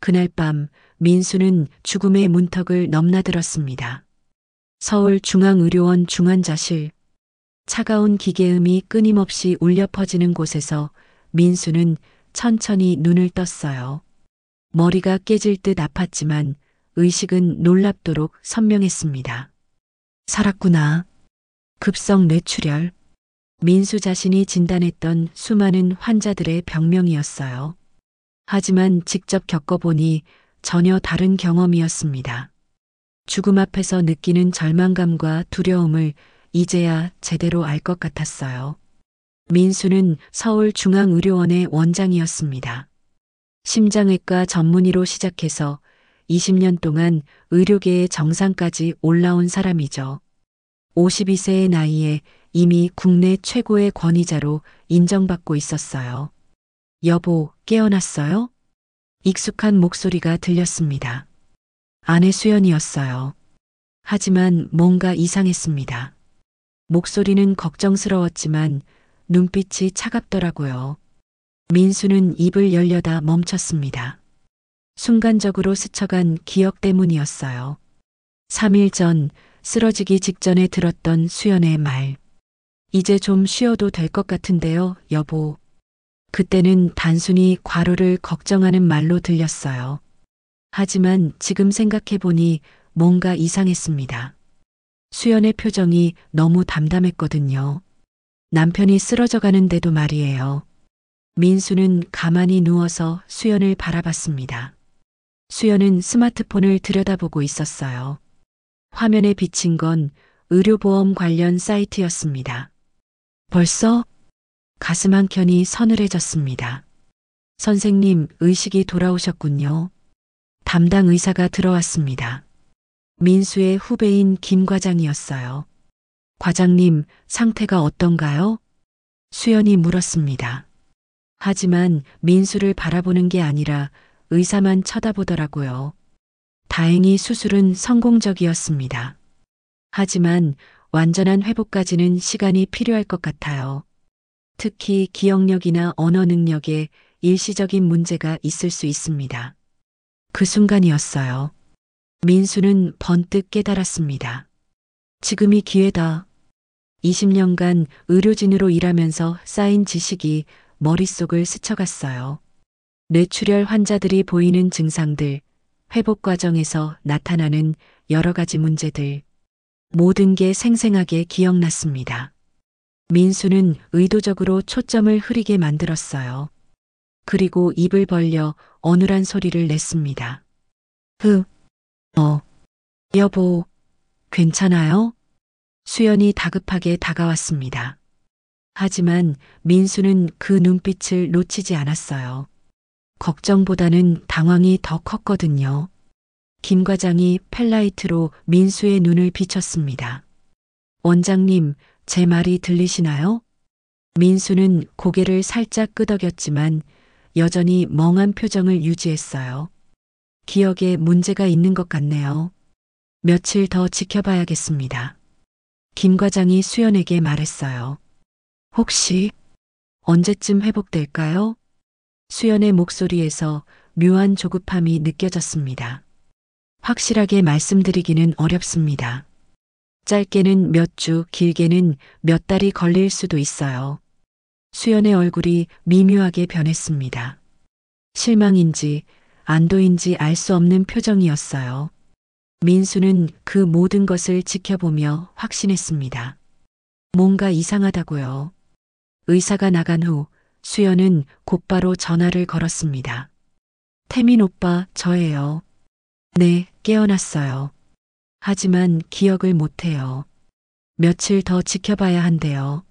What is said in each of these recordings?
그날 밤 민수는 죽음의 문턱을 넘나들었습니다. 서울중앙의료원 중환자실. 차가운 기계음이 끊임없이 울려 퍼지는 곳에서 민수는 천천히 눈을 떴어요. 머리가 깨질 듯 아팠지만 의식은 놀랍도록 선명했습니다. 살았구나. 급성 뇌출혈. 민수 자신이 진단했던 수많은 환자들의 병명이었어요. 하지만 직접 겪어보니 전혀 다른 경험이었습니다. 죽음 앞에서 느끼는 절망감과 두려움을 이제야 제대로 알 것 같았어요. 민수는 서울중앙의료원의 원장이었습니다. 심장외과 전문의로 시작해서 20년 동안 의료계의 정상까지 올라온 사람이죠. 52세의 나이에 이미 국내 최고의 권위자로 인정받고 있었어요. 여보, 깨어났어요? 익숙한 목소리가 들렸습니다. 아내 수연이었어요. 하지만 뭔가 이상했습니다. 목소리는 걱정스러웠지만 눈빛이 차갑더라고요. 민수는 입을 열려다 멈췄습니다. 순간적으로 스쳐간 기억 때문이었어요. 3일 전 쓰러지기 직전에 들었던 수연의 말. 이제 좀 쉬어도 될 것 같은데요, 여보. 그때는 단순히 과로를 걱정하는 말로 들렸어요. 하지만 지금 생각해보니 뭔가 이상했습니다. 수연의 표정이 너무 담담했거든요. 남편이 쓰러져 가는데도 말이에요. 민수는 가만히 누워서 수연을 바라봤습니다. 수연은 스마트폰을 들여다보고 있었어요. 화면에 비친 건 의료보험 관련 사이트였습니다. 벌써? 가슴 한켠이 서늘해졌습니다. 선생님, 의식이 돌아오셨군요. 담당 의사가 들어왔습니다. 민수의 후배인 김 과장이었어요. 과장님, 상태가 어떤가요? 수연이 물었습니다. 하지만 민수를 바라보는 게 아니라 의사만 쳐다보더라고요. 다행히 수술은 성공적이었습니다. 하지만 완전한 회복까지는 시간이 필요할 것 같아요. 특히 기억력이나 언어 능력에 일시적인 문제가 있을 수 있습니다. 그 순간이었어요. 민수는 번뜩 깨달았습니다. 지금이 기회다. 20년간 의료진으로 일하면서 쌓인 지식이 머릿속을 스쳐갔어요. 뇌출혈 환자들이 보이는 증상들, 회복 과정에서 나타나는 여러 가지 문제들, 모든 게 생생하게 기억났습니다. 민수는 의도적으로 초점을 흐리게 만들었어요. 그리고 입을 벌려 어눌한 소리를 냈습니다. 여보, 괜찮아요? 수연이 다급하게 다가왔습니다. 하지만 민수는 그 눈빛을 놓치지 않았어요. 걱정보다는 당황이 더 컸거든요. 김 과장이 펠라이트로 민수의 눈을 비췄습니다. 원장님, 제 말이 들리시나요? 민수는 고개를 살짝 끄덕였지만 여전히 멍한 표정을 유지했어요. 기억에 문제가 있는 것 같네요. 며칠 더 지켜봐야겠습니다. 김 과장이 수연에게 말했어요. 혹시 언제쯤 회복될까요? 수연의 목소리에서 묘한 조급함이 느껴졌습니다. 확실하게 말씀드리기는 어렵습니다. 짧게는 몇 주, 길게는 몇 달이 걸릴 수도 있어요. 수연의 얼굴이 미묘하게 변했습니다. 실망인지 안도인지 알 수 없는 표정이었어요. 민수는 그 모든 것을 지켜보며 확신했습니다. 뭔가 이상하다고요. 의사가 나간 후 수연은 곧바로 전화를 걸었습니다. 태민 오빠, 저예요. 네, 깨어났어요. 하지만 기억을 못해요. 며칠 더 지켜봐야 한대요.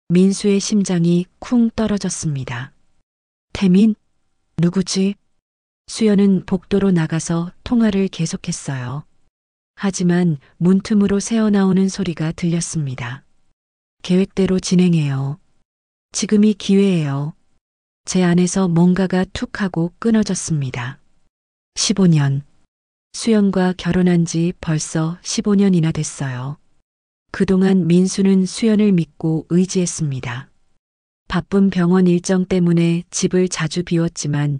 민수의 심장이 쿵 떨어졌습니다. 태민? 누구지? 수연은 복도로 나가서 통화를 계속했어요. 하지만 문틈으로 새어나오는 소리가 들렸습니다. 계획대로 진행해요. 지금이 기회예요. 제 안에서 뭔가가 툭 하고 끊어졌습니다. 15년. 수연과 결혼한 지 벌써 15년이나 됐어요. 그동안 민수는 수연을 믿고 의지했습니다. 바쁜 병원 일정 때문에 집을 자주 비웠지만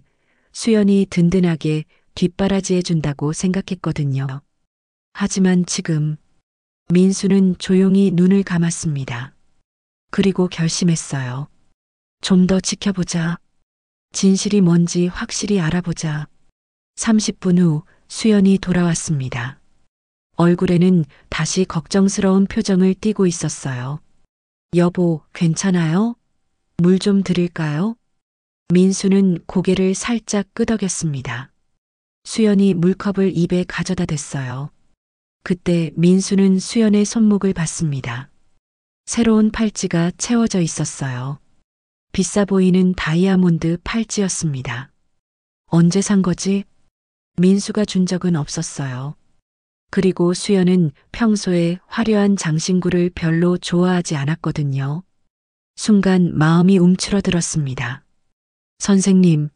수연이 든든하게 뒷바라지해 준다고 생각했거든요. 하지만 지금 민수는 조용히 눈을 감았습니다. 그리고 결심했어요. 좀 더 지켜보자. 진실이 뭔지 확실히 알아보자. 30분 후 수연이 돌아왔습니다. 얼굴에는 다시 걱정스러운 표정을 띠고 있었어요. 여보, 괜찮아요? 물 좀 드릴까요? 민수는 고개를 살짝 끄덕였습니다. 수연이 물컵을 입에 가져다 댔어요. 그때 민수는 수연의 손목을 봤습니다. 새로운 팔찌가 채워져 있었어요. 비싸 보이는 다이아몬드 팔찌였습니다. 언제 산 거지? 민수가 준 적은 없었어요. 그리고 수연은 평소에 화려한 장신구를 별로 좋아하지 않았거든요. 순간 마음이 움츠러들었습니다. 선생님,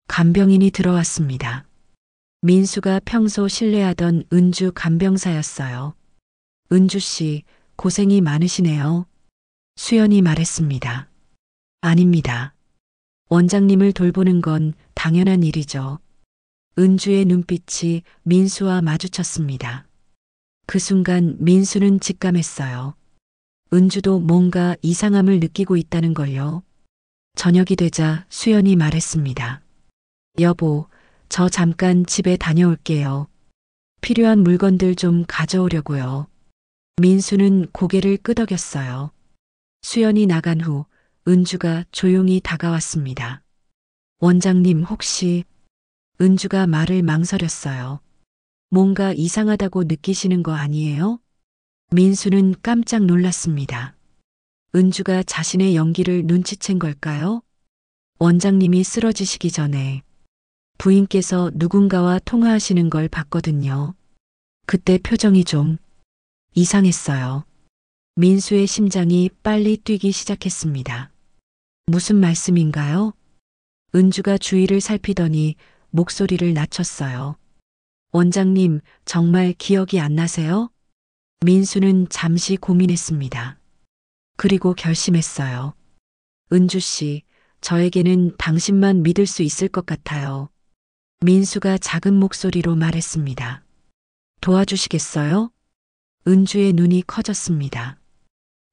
간병인이 들어왔습니다. 민수가 평소 신뢰하던 은주 간병사였어요. 은주 씨, 고생이 많으시네요. 수연이 말했습니다. 아닙니다. 원장님을 돌보는 건 당연한 일이죠. 은주의 눈빛이 민수와 마주쳤습니다. 그 순간 민수는 직감했어요. 은주도 뭔가 이상함을 느끼고 있다는 걸요. 저녁이 되자 수연이 말했습니다. 여보, 저 잠깐 집에 다녀올게요. 필요한 물건들 좀 가져오려고요. 민수는 고개를 끄덕였어요. 수연이 나간 후 은주가 조용히 다가왔습니다. 원장님 혹시 은주가 말을 망설였어요. 뭔가 이상하다고 느끼시는 거 아니에요? 민수는 깜짝 놀랐습니다. 은주가 자신의 연기를 눈치챈 걸까요? 원장님이 쓰러지시기 전에 부인께서 누군가와 통화하시는 걸 봤거든요. 그때 표정이 좀 이상했어요. 민수의 심장이 빨리 뛰기 시작했습니다. 무슨 말씀인가요? 은주가 주위를 살피더니 목소리를 낮췄어요. 원장님, 정말 기억이 안 나세요? 민수는 잠시 고민했습니다. 그리고 결심했어요. 은주 씨, 저에게는 당신만 믿을 수 있을 것 같아요. 민수가 작은 목소리로 말했습니다. 도와주시겠어요? 은주의 눈이 커졌습니다.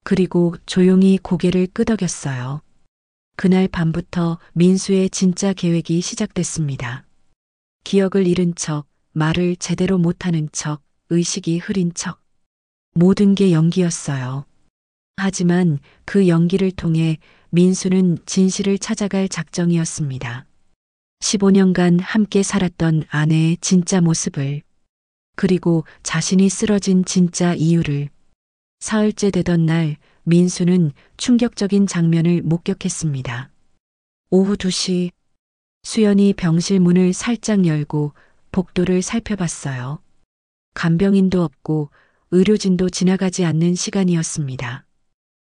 그리고 조용히 고개를 끄덕였어요. 그날 밤부터 민수의 진짜 계획이 시작됐습니다. 기억을 잃은 척, 말을 제대로 못하는 척, 의식이 흐린 척. 모든 게 연기였어요. 하지만 그 연기를 통해 민수는 진실을 찾아갈 작정이었습니다. 15년간 함께 살았던 아내의 진짜 모습을, 그리고 자신이 쓰러진 진짜 이유를. 사흘째 되던 날 민수는 충격적인 장면을 목격했습니다. 오후 2시 수연이 병실 문을 살짝 열고 복도를 살펴봤어요. 간병인도 없고 의료진도 지나가지 않는 시간이었습니다.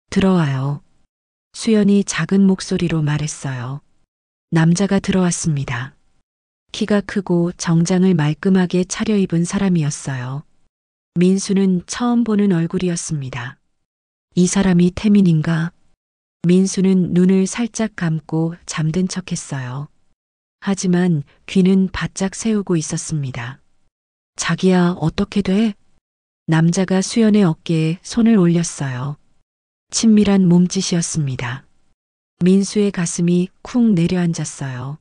들어와요. 수연이 작은 목소리로 말했어요. 남자가 들어왔습니다. 키가 크고 정장을 말끔하게 차려입은 사람이었어요. 민수는 처음 보는 얼굴이었습니다. 이 사람이 태민인가? 민수는 눈을 살짝 감고 잠든 척했어요. 하지만 귀는 바짝 세우고 있었습니다. 자기야, 어떻게 돼? 남자가 수연의 어깨에 손을 올렸어요. 친밀한 몸짓이었습니다. 민수의 가슴이 쿵 내려앉았어요.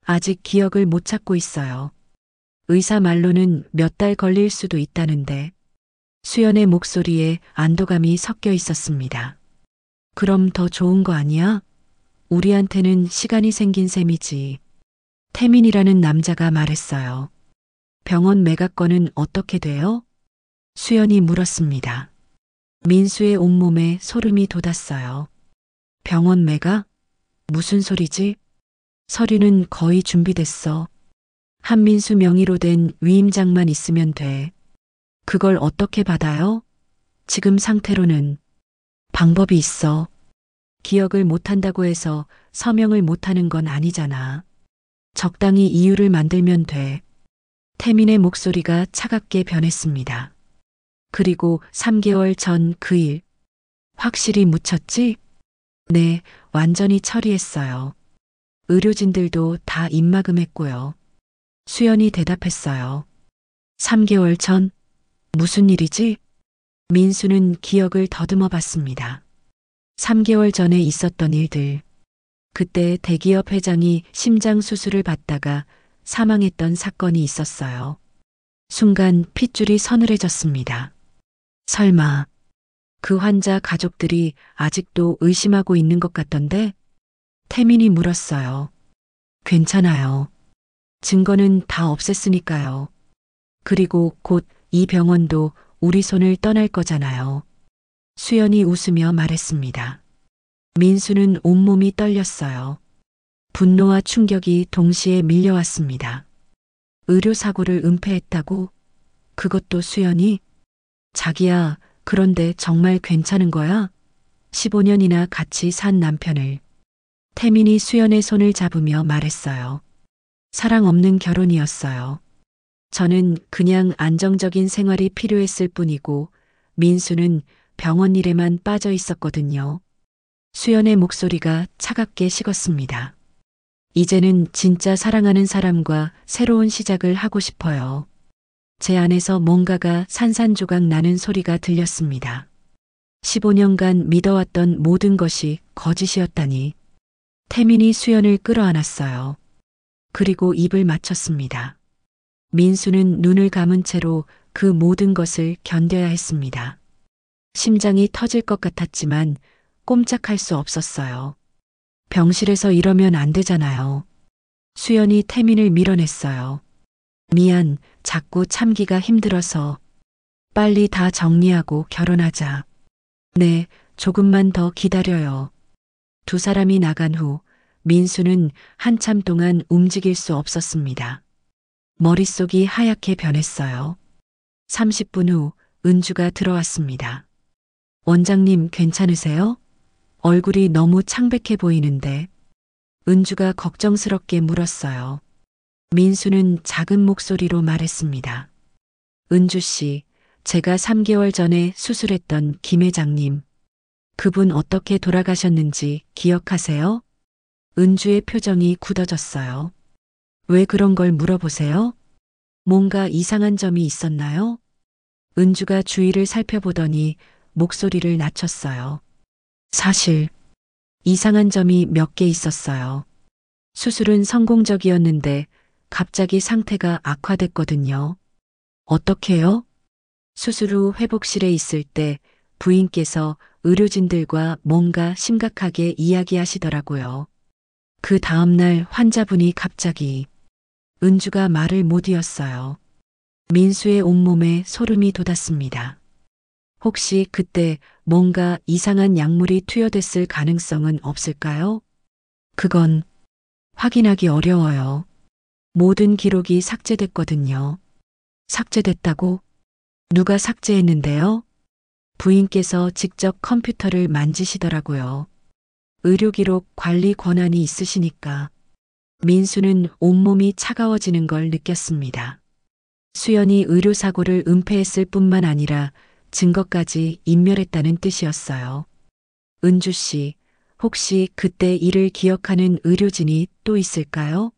아직 기억을 못 찾고 있어요. 의사 말로는 몇 달 걸릴 수도 있다는데. 수연의 목소리에 안도감이 섞여 있었습니다. 그럼 더 좋은 거 아니야? 우리한테는 시간이 생긴 셈이지. 태민이라는 남자가 말했어요. 병원 매각건은 어떻게 돼요? 수연이 물었습니다. 민수의 온몸에 소름이 돋았어요. 병원 매각? 무슨 소리지? 서류는 거의 준비됐어. 한민수 명의로 된 위임장만 있으면 돼. 그걸 어떻게 받아요? 지금 상태로는. 방법이 있어. 기억을 못한다고 해서 서명을 못하는 건 아니잖아. 적당히 이유를 만들면 돼. 태민의 목소리가 차갑게 변했습니다. 그리고 3개월 전 그 일. 확실히 묻혔지? 네, 완전히 처리했어요. 의료진들도 다 입막음했고요. 수연이 대답했어요. 3개월 전, 무슨 일이지? 민수는 기억을 더듬어 봤습니다. 3개월 전에 있었던 일들. 그때 대기업 회장이 심장 수술을 받다가 사망했던 사건이 있었어요. 순간 핏줄이 서늘해졌습니다. 설마 그 환자 가족들이 아직도 의심하고 있는 것 같던데? 태민이 물었어요. 괜찮아요. 증거는 다 없앴으니까요. 그리고 곧 이 병원도 우리 손을 떠날 거잖아요. 수연이 웃으며 말했습니다. 민수는 온몸이 떨렸어요. 분노와 충격이 동시에 밀려왔습니다. 의료사고를 은폐했다고? 그것도 수연이? 자기야, 그런데 정말 괜찮은 거야? 15년이나 같이 산 남편을. 태민이 수연의 손을 잡으며 말했어요. 사랑 없는 결혼이었어요. 저는 그냥 안정적인 생활이 필요했을 뿐이고 민수는 병원 일에만 빠져 있었거든요. 수연의 목소리가 차갑게 식었습니다. 이제는 진짜 사랑하는 사람과 새로운 시작을 하고 싶어요. 제 안에서 뭔가가 산산조각 나는 소리가 들렸습니다. 15년간 믿어왔던 모든 것이 거짓이었다니. 태민이 수연을 끌어안았어요. 그리고 입을 맞췄습니다. 민수는 눈을 감은 채로 그 모든 것을 견뎌야 했습니다. 심장이 터질 것 같았지만 꼼짝할 수 없었어요. 병실에서 이러면 안 되잖아요. 수연이 태민을 밀어냈어요. 미안, 자꾸 참기가 힘들어서. 빨리 다 정리하고 결혼하자. 네, 조금만 더 기다려요. 두 사람이 나간 후 민수는 한참 동안 움직일 수 없었습니다. 머릿속이 하얗게 변했어요. 30분 후 은주가 들어왔습니다. 원장님 괜찮으세요? 얼굴이 너무 창백해 보이는데. 은주가 걱정스럽게 물었어요. 민수는 작은 목소리로 말했습니다. 은주 씨, 제가 3개월 전에 수술했던 김 회장님. 그분 어떻게 돌아가셨는지 기억하세요? 은주의 표정이 굳어졌어요. 왜 그런 걸 물어보세요? 뭔가 이상한 점이 있었나요? 은주가 주위를 살펴보더니 목소리를 낮췄어요. 사실 이상한 점이 몇 개 있었어요. 수술은 성공적이었는데 갑자기 상태가 악화됐거든요. 어떻게요? 수술 후 회복실에 있을 때 부인께서 의료진들과 뭔가 심각하게 이야기하시더라고요. 그 다음날 환자분이 갑자기. 은주가 말을 못 이었어요. 민수의 온몸에 소름이 돋았습니다. 혹시 그때 뭔가 이상한 약물이 투여됐을 가능성은 없을까요? 그건 확인하기 어려워요. 모든 기록이 삭제됐거든요. 삭제됐다고? 누가 삭제했는데요? 부인께서 직접 컴퓨터를 만지시더라고요. 의료기록 관리 권한이 있으시니까. 민수는 온몸이 차가워지는 걸 느꼈습니다. 수연이 의료사고를 은폐했을 뿐만 아니라 증거까지 인멸했다는 뜻이었어요. 은주 씨, 혹시 그때 일을 기억하는 의료진이 또 있을까요?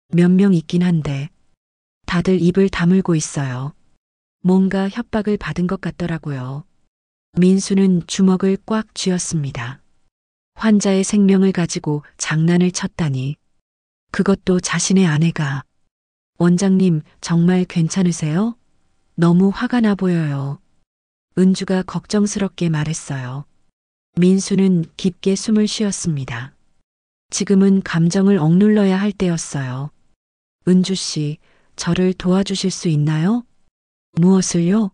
몇 명 있긴 한데 다들 입을 다물고 있어요. 뭔가 협박을 받은 것 같더라고요. 민수는 주먹을 꽉 쥐었습니다. 환자의 생명을 가지고 장난을 쳤다니. 그것도 자신의 아내가. 원장님, 정말 괜찮으세요? 너무 화가 나 보여요. 은주가 걱정스럽게 말했어요. 민수는 깊게 숨을 쉬었습니다. 지금은 감정을 억눌러야 할 때였어요. 은주 씨, 저를 도와주실 수 있나요? 무엇을요?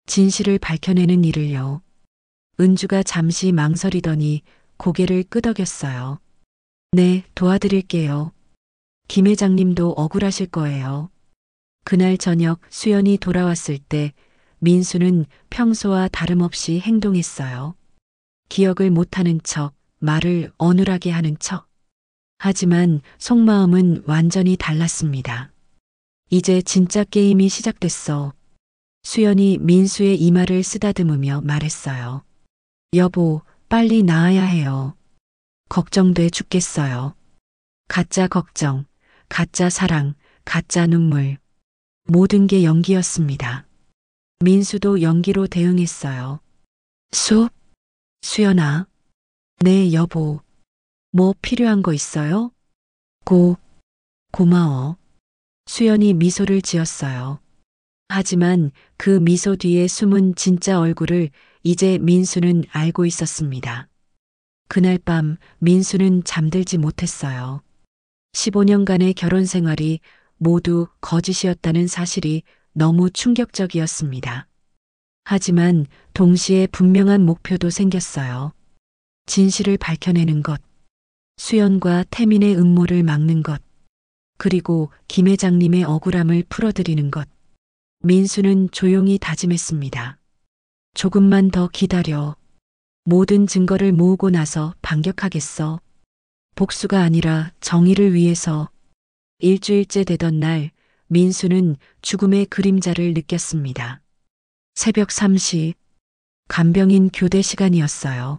진실을 밝혀내는 일을요. 은주가 잠시 망설이더니 고개를 끄덕였어요. 네, 도와드릴게요. 김 회장님도 억울하실 거예요. 그날 저녁 수연이 돌아왔을 때 민수는 평소와 다름없이 행동했어요. 기억을 못하는 척, 말을 어눌하게 하는 척. 하지만 속마음은 완전히 달랐습니다. 이제 진짜 게임이 시작됐어. 수연이 민수의 이마를 쓰다듬으며 말했어요. 여보, 빨리 나아야 해요. 걱정돼 죽겠어요. 가짜 걱정, 가짜 사랑, 가짜 눈물. 모든 게 연기였습니다. 민수도 연기로 대응했어요. 수? 수연아. 네, 여보. 뭐 필요한 거 있어요? 고마워. 수연이 미소를 지었어요. 하지만 그 미소 뒤에 숨은 진짜 얼굴을 이제 민수는 알고 있었습니다. 그날 밤 민수는 잠들지 못했어요. 15년간의 결혼 생활이 모두 거짓이었다는 사실이 너무 충격적이었습니다. 하지만 동시에 분명한 목표도 생겼어요. 진실을 밝혀내는 것, 수연과 태민의 음모를 막는 것, 그리고 김 회장님의 억울함을 풀어드리는 것. 민수는 조용히 다짐했습니다. 조금만 더 기다려. 모든 증거를 모으고 나서 반격하겠어. 복수가 아니라 정의를 위해서. 일주일째 되던 날, 민수는 죽음의 그림자를 느꼈습니다. 새벽 3시, 간병인 교대 시간이었어요.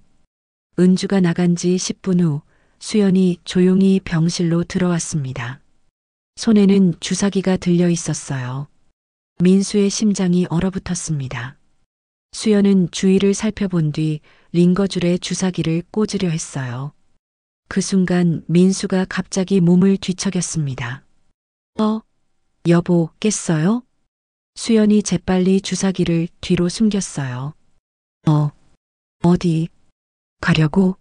은주가 나간 지 10분 후 수연이 조용히 병실로 들어왔습니다. 손에는 주사기가 들려 있었어요. 민수의 심장이 얼어붙었습니다. 수연은 주위를 살펴본 뒤 링거줄에 주사기를 꽂으려 했어요. 그 순간 민수가 갑자기 몸을 뒤척였습니다. 여보, 깼어요? 수연이 재빨리 주사기를 뒤로 숨겼어요. 어디 가려고?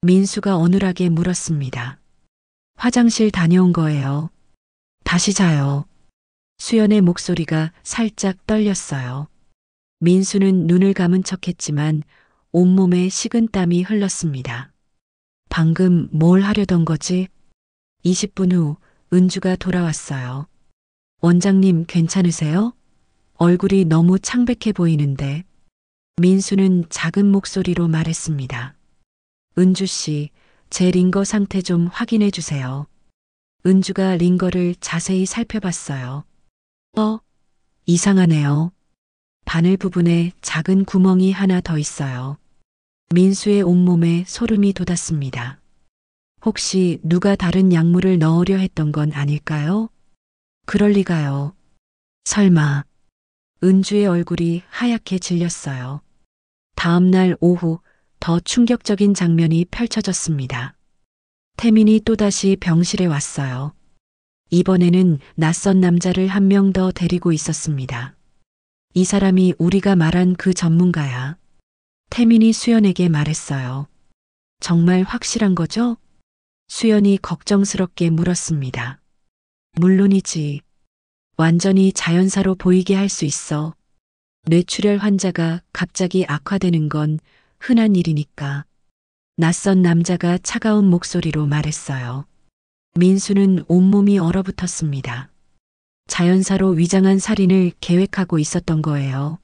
민수가 어눌하게 물었습니다. 화장실 다녀온 거예요. 다시 자요. 수연의 목소리가 살짝 떨렸어요. 민수는 눈을 감은 척했지만 온몸에 식은땀이 흘렀습니다. 방금 뭘 하려던 거지? 20분 후 은주가 돌아왔어요. 원장님 괜찮으세요? 얼굴이 너무 창백해 보이는데. 민수는 작은 목소리로 말했습니다. 은주 씨, 제 링거 상태 좀 확인해 주세요. 은주가 링거를 자세히 살펴봤어요. 이상하네요. 바늘 부분에 작은 구멍이 하나 더 있어요. 민수의 온몸에 소름이 돋았습니다. 혹시 누가 다른 약물을 넣으려 했던 건 아닐까요? 그럴 리가요. 설마. 은주의 얼굴이 하얗게 질렸어요. 다음 날 오후 더 충격적인 장면이 펼쳐졌습니다. 태민이 또다시 병실에 왔어요. 이번에는 낯선 남자를 한 명 더 데리고 있었습니다. 이 사람이 우리가 말한 그 전문가야. 태민이 수연에게 말했어요. 정말 확실한 거죠? 수연이 걱정스럽게 물었습니다. 물론이지. 완전히 자연사로 보이게 할 수 있어. 뇌출혈 환자가 갑자기 악화되는 건 흔한 일이니까. 낯선 남자가 차가운 목소리로 말했어요. 민수는 온몸이 얼어붙었습니다. 자연사로 위장한 살인을 계획하고 있었던 거예요.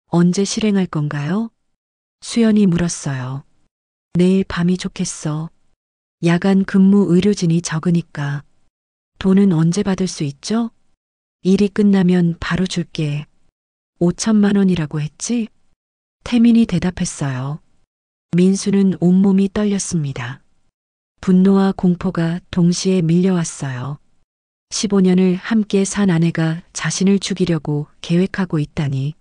언제 실행할 건가요? 수연이 물었어요. 내일 밤이 좋겠어. 야간 근무 의료진이 적으니까. 돈은 언제 받을 수 있죠? 일이 끝나면 바로 줄게. 5천만 원이라고 했지? 태민이 대답했어요. 민수는 온몸이 떨렸습니다. 분노와 공포가 동시에 밀려왔어요. 15년을 함께 산 아내가 자신을 죽이려고 계획하고 있다니.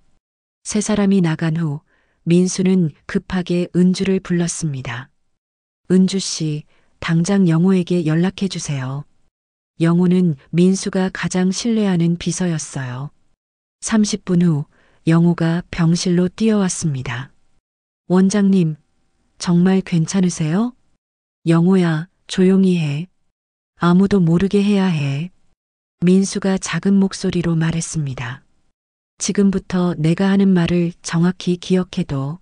세 사람이 나간 후 민수는 급하게 은주를 불렀습니다. 은주 씨, 당장 영호에게 연락해 주세요. 영호는 민수가 가장 신뢰하는 비서였어요. 30분 후 영호가 병실로 뛰어왔습니다. 원장님, 정말 괜찮으세요? 영호야, 조용히 해. 아무도 모르게 해야 해. 민수가 작은 목소리로 말했습니다. 지금부터 내가 하는 말을 정확히 기억해둬.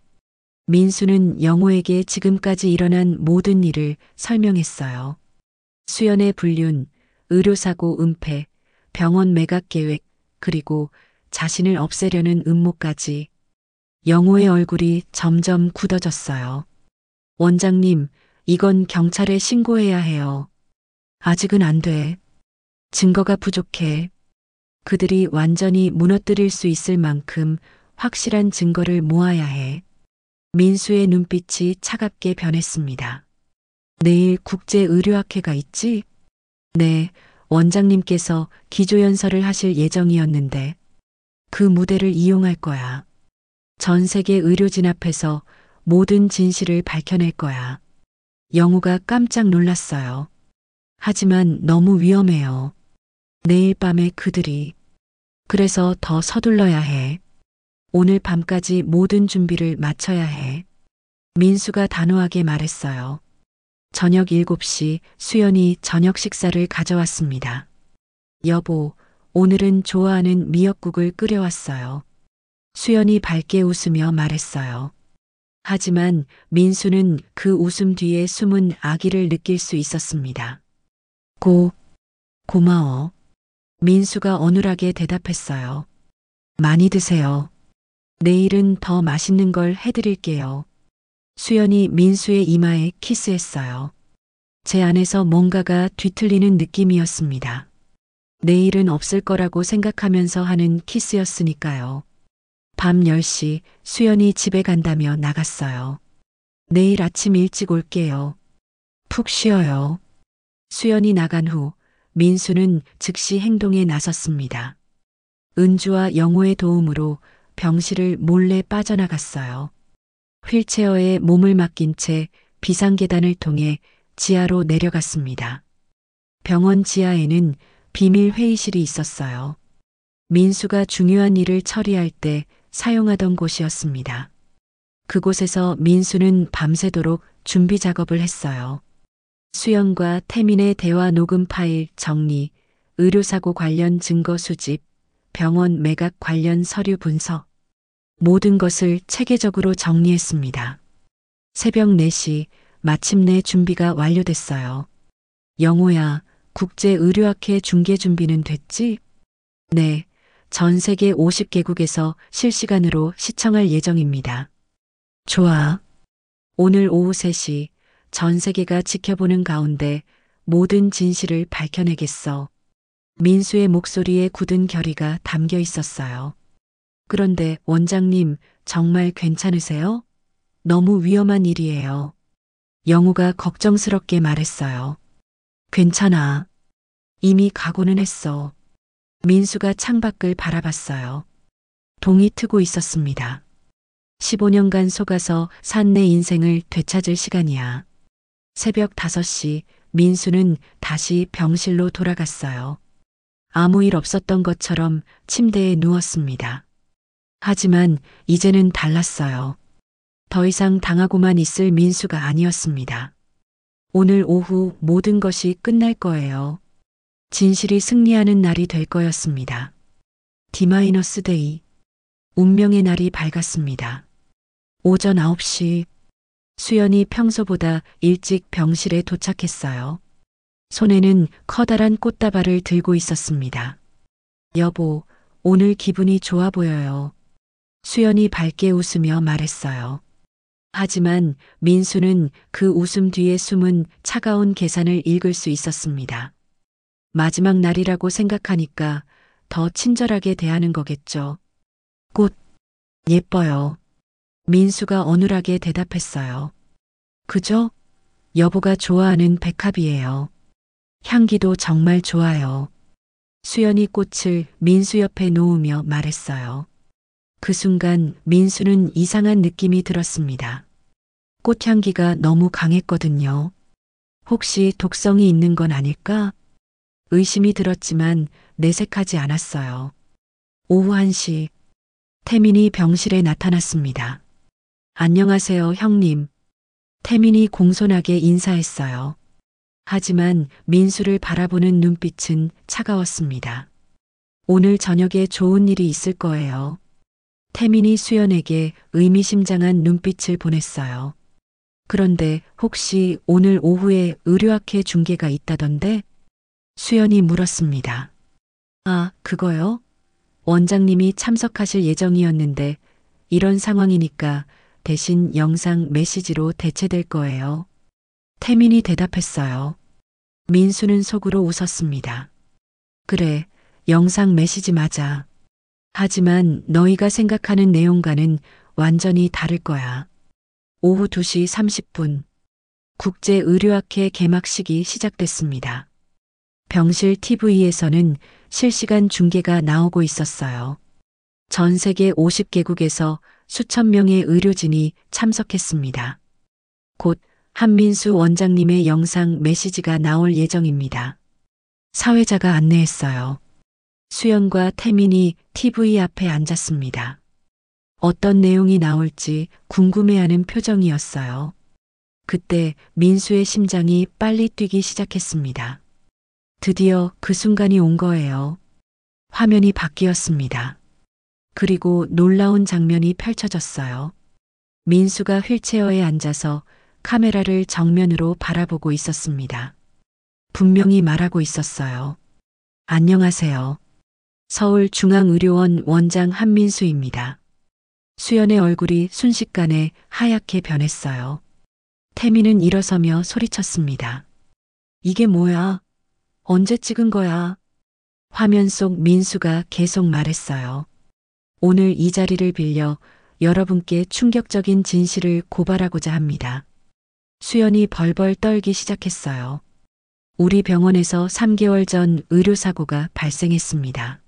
민수는 영호에게 지금까지 일어난 모든 일을 설명했어요. 수연의 불륜, 의료사고 은폐, 병원 매각 계획, 그리고 자신을 없애려는 음모까지. 영호의 얼굴이 점점 굳어졌어요. 원장님, 이건 경찰에 신고해야 해요. 아직은 안 돼. 증거가 부족해. 그들이 완전히 무너뜨릴 수 있을 만큼 확실한 증거를 모아야 해. 민수의 눈빛이 차갑게 변했습니다. 내일 국제의료학회가 있지? 네, 원장님께서 기조연설을 하실 예정이었는데 그 무대를 이용할 거야. 전 세계 의료진 앞에서 모든 진실을 밝혀낼 거야. 영우가 깜짝 놀랐어요. 하지만 너무 위험해요. 내일 밤에 그들이. 그래서 더 서둘러야 해. 오늘 밤까지 모든 준비를 마쳐야 해. 민수가 단호하게 말했어요. 저녁 7시 수연이 저녁 식사를 가져왔습니다. 여보, 오늘은 좋아하는 미역국을 끓여왔어요. 수연이 밝게 웃으며 말했어요. 하지만 민수는 그 웃음 뒤에 숨은 악의를 느낄 수 있었습니다. 고마워. 민수가 어눌하게 대답했어요. 많이 드세요. 내일은 더 맛있는 걸 해드릴게요. 수연이 민수의 이마에 키스했어요. 제 안에서 뭔가가 뒤틀리는 느낌이었습니다. 내일은 없을 거라고 생각하면서 하는 키스였으니까요. 밤 10시 수연이 집에 간다며 나갔어요. 내일 아침 일찍 올게요. 푹 쉬어요. 수연이 나간 후 민수는 즉시 행동에 나섰습니다. 은주와 영호의 도움으로 병실을 몰래 빠져나갔어요. 휠체어에 몸을 맡긴 채 비상계단을 통해 지하로 내려갔습니다. 병원 지하에는 비밀 회의실이 있었어요. 민수가 중요한 일을 처리할 때 사용하던 곳이었습니다. 그곳에서 민수는 밤새도록 준비 작업을 했어요. 수연과 태민의 대화 녹음 파일 정리, 의료사고 관련 증거 수집, 병원 매각 관련 서류 분석, 모든 것을 체계적으로 정리했습니다. 새벽 4시 마침내 준비가 완료됐어요. 영호야, 국제의료학회 중계 준비는 됐지? 네, 전 세계 50개국에서 실시간으로 시청할 예정입니다. 좋아. 오늘 오후 3시 전 세계가 지켜보는 가운데 모든 진실을 밝혀내겠어. 민수의 목소리에 굳은 결의가 담겨 있었어요. 그런데 원장님, 정말 괜찮으세요? 너무 위험한 일이에요. 영우가 걱정스럽게 말했어요. 괜찮아. 이미 각오는 했어. 민수가 창밖을 바라봤어요. 동이 트고 있었습니다. 15년간 속아서 산 내 인생을 되찾을 시간이야. 새벽 5시 민수는 다시 병실로 돌아갔어요. 아무 일 없었던 것처럼 침대에 누웠습니다. 하지만 이제는 달랐어요. 더 이상 당하고만 있을 민수가 아니었습니다. 오늘 오후 모든 것이 끝날 거예요. 진실이 승리하는 날이 될 거였습니다. D-데이. 운명의 날이 밝았습니다. 오전 9시 수연이 평소보다 일찍 병실에 도착했어요. 손에는 커다란 꽃다발을 들고 있었습니다. 여보, 오늘 기분이 좋아 보여요. 수연이 밝게 웃으며 말했어요. 하지만 민수는 그 웃음 뒤에 숨은 차가운 계산을 읽을 수 있었습니다. 마지막 날이라고 생각하니까 더 친절하게 대하는 거겠죠. 꽃, 예뻐요. 민수가 어눌하게 대답했어요. 그죠? 여보가 좋아하는 백합이에요. 향기도 정말 좋아요. 수연이 꽃을 민수 옆에 놓으며 말했어요. 그 순간 민수는 이상한 느낌이 들었습니다. 꽃향기가 너무 강했거든요. 혹시 독성이 있는 건 아닐까? 의심이 들었지만 내색하지 않았어요. 오후 1시 태민이 병실에 나타났습니다. 안녕하세요, 형님. 태민이 공손하게 인사했어요. 하지만 민수를 바라보는 눈빛은 차가웠습니다. 오늘 저녁에 좋은 일이 있을 거예요. 태민이 수연에게 의미심장한 눈빛을 보냈어요. 그런데 혹시 오늘 오후에 의료학회 중계가 있다던데? 수연이 물었습니다. 아, 그거요? 원장님이 참석하실 예정이었는데 이런 상황이니까 대신 영상 메시지로 대체될 거예요. 태민이 대답했어요. 민수는 속으로 웃었습니다. 그래, 영상 메시지 맞아. 하지만 너희가 생각하는 내용과는 완전히 다를 거야. 오후 2시 30분 국제의료학회 개막식이 시작됐습니다. 병실 TV에서는 실시간 중계가 나오고 있었어요. 전 세계 50개국에서 수천 명의 의료진이 참석했습니다. 곧 한민수 원장님의 영상 메시지가 나올 예정입니다. 사회자가 안내했어요. 수연과 태민이 TV 앞에 앉았습니다. 어떤 내용이 나올지 궁금해하는 표정이었어요. 그때 민수의 심장이 빨리 뛰기 시작했습니다. 드디어 그 순간이 온 거예요. 화면이 바뀌었습니다. 그리고 놀라운 장면이 펼쳐졌어요. 민수가 휠체어에 앉아서 카메라를 정면으로 바라보고 있었습니다. 분명히 말하고 있었어요. 안녕하세요. 서울중앙의료원 원장 한민수입니다. 수연의 얼굴이 순식간에 하얗게 변했어요. 태민은 일어서며 소리쳤습니다. 이게 뭐야? 언제 찍은 거야? 화면 속 민수가 계속 말했어요. 오늘 이 자리를 빌려 여러분께 충격적인 진실을 고발하고자 합니다. 수연이 벌벌 떨기 시작했어요. 우리 병원에서 3개월 전 의료사고가 발생했습니다.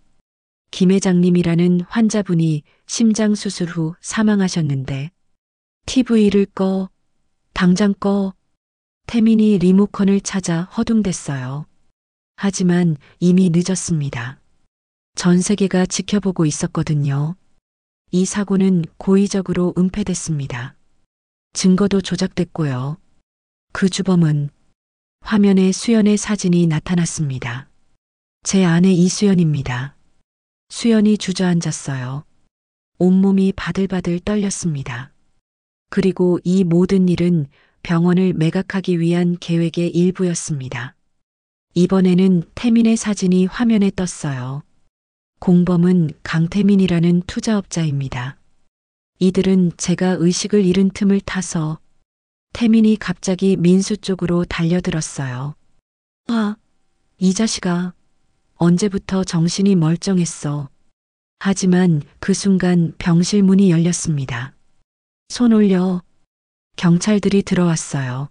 김 회장님이라는 환자분이 심장 수술 후 사망하셨는데 TV를 꺼, 당장 꺼. 태민이 리모컨을 찾아 허둥댔어요. 하지만 이미 늦었습니다. 전 세계가 지켜보고 있었거든요. 이 사고는 고의적으로 은폐됐습니다. 증거도 조작됐고요. 그 주범은 화면에 수연의 사진이 나타났습니다. 제 아내 이수연입니다. 수연이 주저앉았어요. 온몸이 바들바들 떨렸습니다. 그리고 이 모든 일은 병원을 매각하기 위한 계획의 일부였습니다. 이번에는 태민의 사진이 화면에 떴어요. 공범은 강태민이라는 투자업자입니다. 이들은 제가 의식을 잃은 틈을 타서 태민이 갑자기 민수 쪽으로 달려들었어요. 아, 이 자식아. 언제부터 정신이 멀쩡했어. 하지만 그 순간 병실 문이 열렸습니다. 손 올려. 경찰들이 들어왔어요.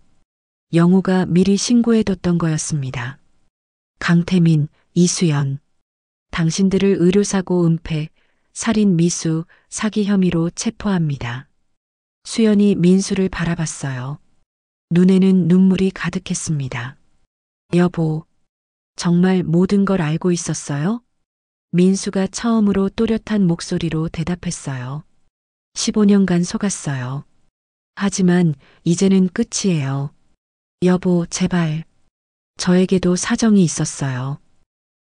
영우가 미리 신고해뒀던 거였습니다. 강태민, 이수연. 당신들을 의료사고 은폐, 살인 미수, 사기 혐의로 체포합니다. 수연이 민수를 바라봤어요. 눈에는 눈물이 가득했습니다. 여보, 정말 모든 걸 알고 있었어요? 민수가 처음으로 또렷한 목소리로 대답했어요. 15년간 속았어요. 하지만 이제는 끝이에요. 여보, 제발. 저에게도 사정이 있었어요.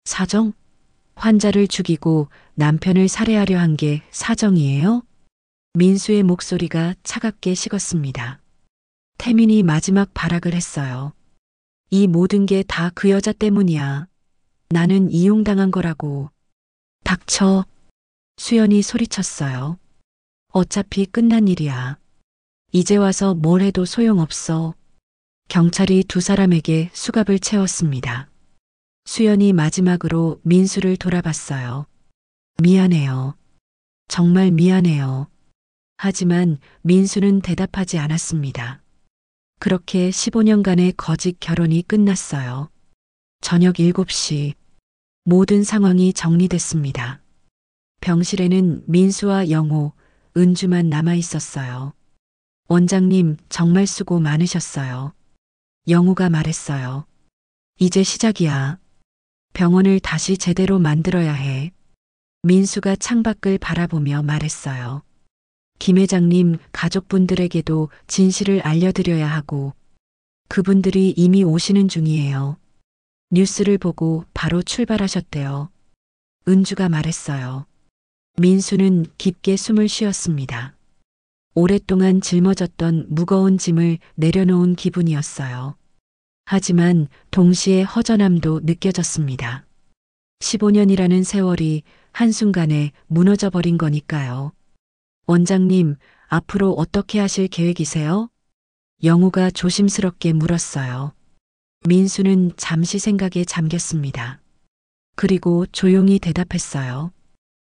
사정? 환자를 죽이고 남편을 살해하려 한 게 사정이에요? 민수의 목소리가 차갑게 식었습니다. 태민이 마지막 발악을 했어요. 이 모든 게 다 그 여자 때문이야. 나는 이용당한 거라고. 닥쳐. 수연이 소리쳤어요. 어차피 끝난 일이야. 이제 와서 뭘 해도 소용없어. 경찰이 두 사람에게 수갑을 채웠습니다. 수연이 마지막으로 민수를 돌아봤어요. 미안해요. 정말 미안해요. 하지만 민수는 대답하지 않았습니다. 그렇게 15년간의 거짓 결혼이 끝났어요. 저녁 7시 모든 상황이 정리됐습니다. 병실에는 민수와 영호, 은주만 남아 있었어요. 원장님, 정말 수고 많으셨어요. 영호가 말했어요. 이제 시작이야. 병원을 다시 제대로 만들어야 해. 민수가 창밖을 바라보며 말했어요. 김 회장님 가족분들에게도 진실을 알려드려야 하고 그분들이 이미 오시는 중이에요. 뉴스를 보고 바로 출발하셨대요. 은주가 말했어요. 민수는 깊게 숨을 쉬었습니다. 오랫동안 짊어졌던 무거운 짐을 내려놓은 기분이었어요. 하지만 동시에 허전함도 느껴졌습니다. 15년이라는 세월이 한순간에 무너져 버린 거니까요. 원장님, 앞으로 어떻게 하실 계획이세요? 영우가 조심스럽게 물었어요. 민수는 잠시 생각에 잠겼습니다. 그리고 조용히 대답했어요.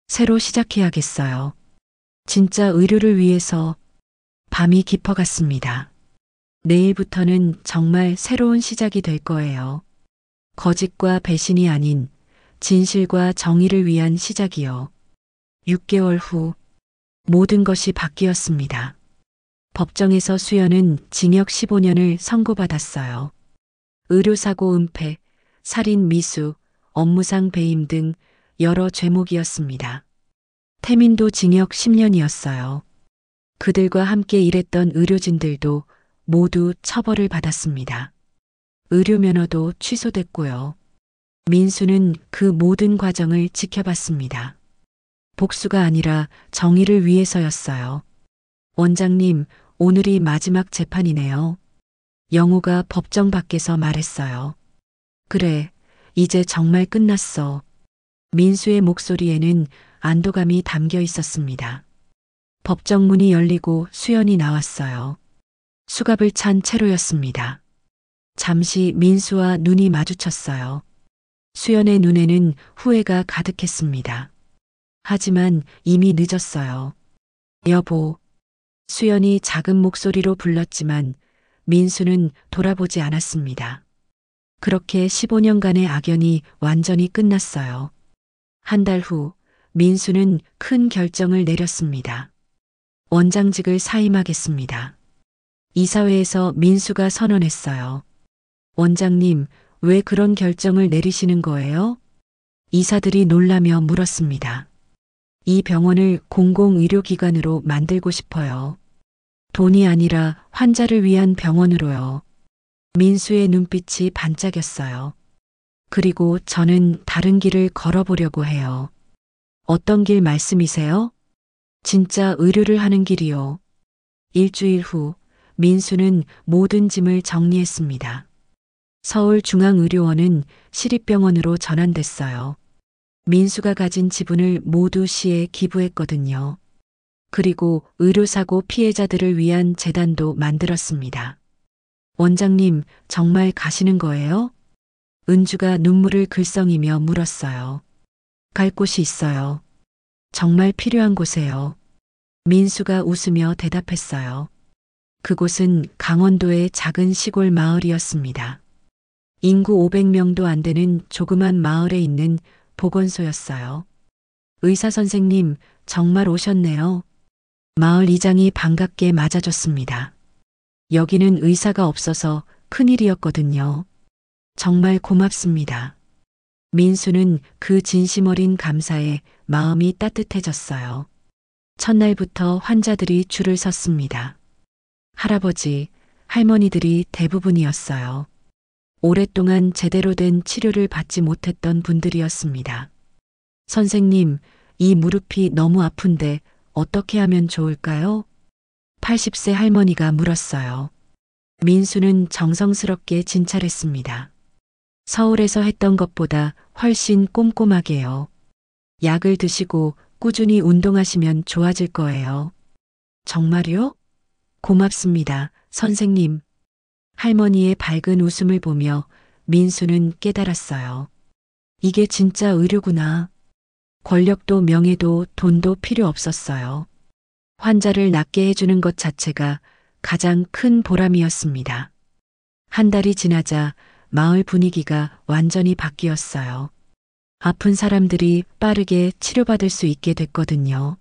새로 시작해야겠어요. 진짜 의료를 위해서. 밤이 깊어갔습니다. 내일부터는 정말 새로운 시작이 될 거예요. 거짓과 배신이 아닌 진실과 정의를 위한 시작이요. 6개월 후 모든 것이 바뀌었습니다. 법정에서 수연은 징역 15년을 선고받았어요. 의료사고 은폐, 살인 미수, 업무상 배임 등 여러 죄목이었습니다. 태민도 징역 10년이었어요. 그들과 함께 일했던 의료진들도 모두 처벌을 받았습니다. 의료면허도 취소됐고요. 민수는 그 모든 과정을 지켜봤습니다. 복수가 아니라 정의를 위해서였어요. 원장님, 오늘이 마지막 재판이네요. 영호가 법정 밖에서 말했어요. 그래, 이제 정말 끝났어. 민수의 목소리에는 안도감이 담겨 있었습니다. 법정 문이 열리고 수연이 나왔어요. 수갑을 찬 채로였습니다. 잠시 민수와 눈이 마주쳤어요. 수연의 눈에는 후회가 가득했습니다. 하지만 이미 늦었어요. 여보. 수연이 작은 목소리로 불렀지만 민수는 돌아보지 않았습니다. 그렇게 15년간의 악연이 완전히 끝났어요. 한 달 후 민수는 큰 결정을 내렸습니다. 원장직을 사임하겠습니다. 이사회에서 민수가 선언했어요. 원장님, 왜 그런 결정을 내리시는 거예요? 이사들이 놀라며 물었습니다. 이 병원을 공공의료기관으로 만들고 싶어요. 돈이 아니라 환자를 위한 병원으로요. 민수의 눈빛이 반짝였어요. 그리고 저는 다른 길을 걸어보려고 해요. 어떤 길 말씀이세요? 진짜 의료를 하는 길이요. 일주일 후 민수는 모든 짐을 정리했습니다. 서울중앙의료원은 시립병원으로 전환됐어요. 민수가 가진 지분을 모두 시에 기부했거든요. 그리고 의료사고 피해자들을 위한 재단도 만들었습니다. 원장님, 정말 가시는 거예요? 은주가 눈물을 글썽이며 물었어요. 갈 곳이 있어요. 정말 필요한 곳에요. 민수가 웃으며 대답했어요. 그곳은 강원도의 작은 시골 마을이었습니다. 인구 500명도 안 되는 조그만 마을에 있는 보건소였어요. 의사 선생님, 정말 오셨네요. 마을 이장이 반갑게 맞아줬습니다. 여기는 의사가 없어서 큰일이었거든요. 정말 고맙습니다. 민수는 그 진심 어린 감사에 마음이 따뜻해졌어요. 첫날부터 환자들이 줄을 섰습니다. 할아버지, 할머니들이 대부분이었어요. 오랫동안 제대로 된 치료를 받지 못했던 분들이었습니다. 선생님, 이 무릎이 너무 아픈데 어떻게 하면 좋을까요? 80세 할머니가 물었어요. 민수는 정성스럽게 진찰했습니다. 서울에서 했던 것보다 훨씬 꼼꼼하게요. 약을 드시고 꾸준히 운동하시면 좋아질 거예요. 정말요? 고맙습니다, 선생님. 할머니의 밝은 웃음을 보며 민수는 깨달았어요. 이게 진짜 의료구나. 권력도 명예도 돈도 필요 없었어요. 환자를 낫게 해주는 것 자체가 가장 큰 보람이었습니다. 한 달이 지나자 마을 분위기가 완전히 바뀌었어요. 아픈 사람들이 빠르게 치료받을 수 있게 됐거든요.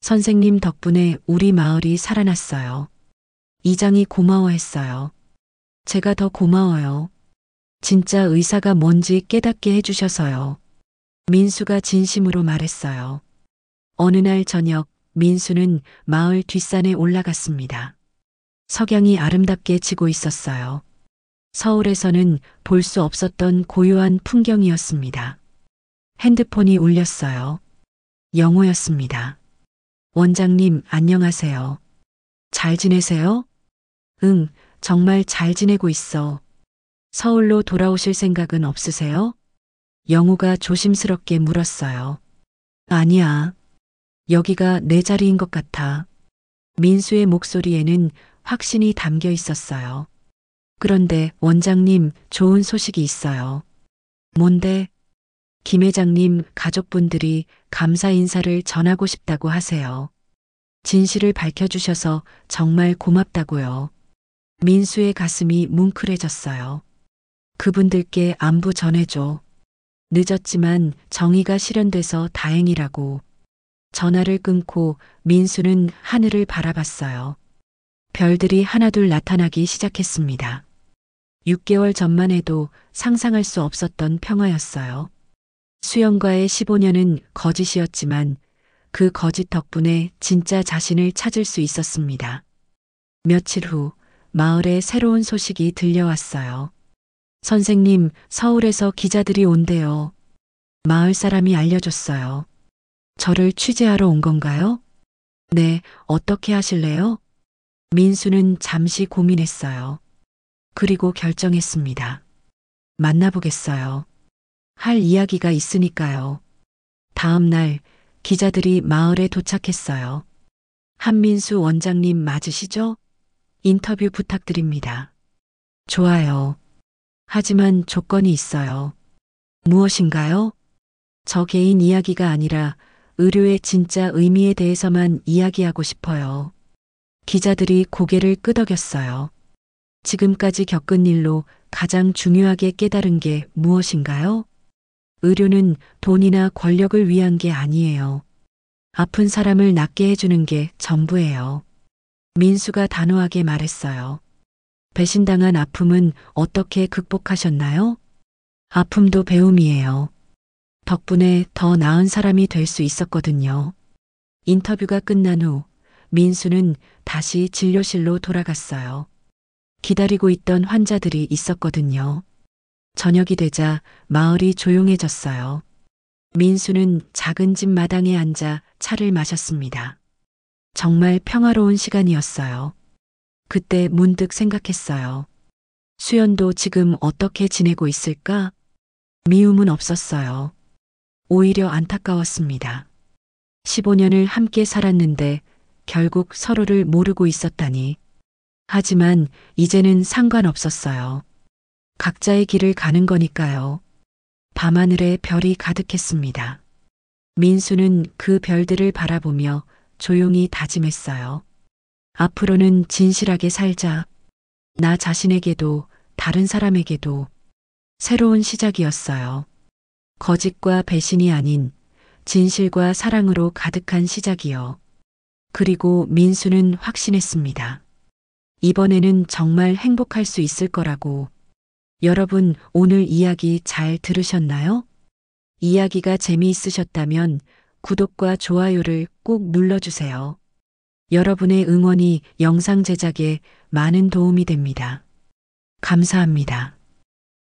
선생님 덕분에 우리 마을이 살아났어요. 이장이 고마워했어요. 제가 더 고마워요. 진짜 의사가 뭔지 깨닫게 해주셔서요. 민수가 진심으로 말했어요. 어느 날 저녁 민수는 마을 뒷산에 올라갔습니다. 석양이 아름답게 지고 있었어요. 서울에서는 볼 수 없었던 고요한 풍경이었습니다. 핸드폰이 울렸어요. 영호였습니다. 원장님, 안녕하세요. 잘 지내세요? 응, 정말 잘 지내고 있어. 서울로 돌아오실 생각은 없으세요? 영호가 조심스럽게 물었어요. 아니야. 여기가 내 자리인 것 같아. 민수의 목소리에는 확신이 담겨 있었어요. 그런데 원장님, 좋은 소식이 있어요. 뭔데? 김 회장님 가족분들이 감사 인사를 전하고 싶다고 하세요. 진실을 밝혀주셔서 정말 고맙다고요. 민수의 가슴이 뭉클해졌어요. 그분들께 안부 전해줘. 늦었지만 정의가 실현돼서 다행이라고. 전화를 끊고 민수는 하늘을 바라봤어요. 별들이 하나둘 나타나기 시작했습니다. 6개월 전만 해도 상상할 수 없었던 평화였어요. 수영과의 15년은 거짓이었지만 그 거짓 덕분에 진짜 자신을 찾을 수 있었습니다. 며칠 후 마을에 새로운 소식이 들려왔어요. 선생님, 서울에서 기자들이 온대요. 마을 사람이 알려줬어요. 저를 취재하러 온 건가요? 네, 어떻게 하실래요? 민수는 잠시 고민했어요. 그리고 결정했습니다. 만나보겠어요. 할 이야기가 있으니까요. 다음 날 기자들이 마을에 도착했어요. 한민수 원장님 맞으시죠? 인터뷰 부탁드립니다. 좋아요. 하지만 조건이 있어요. 무엇인가요? 저 개인 이야기가 아니라 의료의 진짜 의미에 대해서만 이야기하고 싶어요. 기자들이 고개를 끄덕였어요. 지금까지 겪은 일로 가장 중요하게 깨달은 게 무엇인가요? 의료는 돈이나 권력을 위한 게 아니에요. 아픈 사람을 낫게 해주는 게 전부예요. 민수가 단호하게 말했어요. 배신당한 아픔은 어떻게 극복하셨나요? 아픔도 배움이에요. 덕분에 더 나은 사람이 될 수 있었거든요. 인터뷰가 끝난 후 민수는 다시 진료실로 돌아갔어요. 기다리고 있던 환자들이 있었거든요. 저녁이 되자 마을이 조용해졌어요. 민수는 작은 집 마당에 앉아 차를 마셨습니다. 정말 평화로운 시간이었어요. 그때 문득 생각했어요. 수연도 지금 어떻게 지내고 있을까? 미움은 없었어요. 오히려 안타까웠습니다. 15년을 함께 살았는데 결국 서로를 모르고 있었다니. 하지만 이제는 상관없었어요. 각자의 길을 가는 거니까요. 밤하늘에 별이 가득했습니다. 민수는 그 별들을 바라보며 조용히 다짐했어요. 앞으로는 진실하게 살자. 나 자신에게도 다른 사람에게도. 새로운 시작이었어요. 거짓과 배신이 아닌 진실과 사랑으로 가득한 시작이요. 그리고 민수는 확신했습니다. 이번에는 정말 행복할 수 있을 거라고. 여러분, 오늘 이야기 잘 들으셨나요? 이야기가 재미있으셨다면 구독과 좋아요를 꼭 눌러주세요. 여러분의 응원이 영상 제작에 많은 도움이 됩니다. 감사합니다.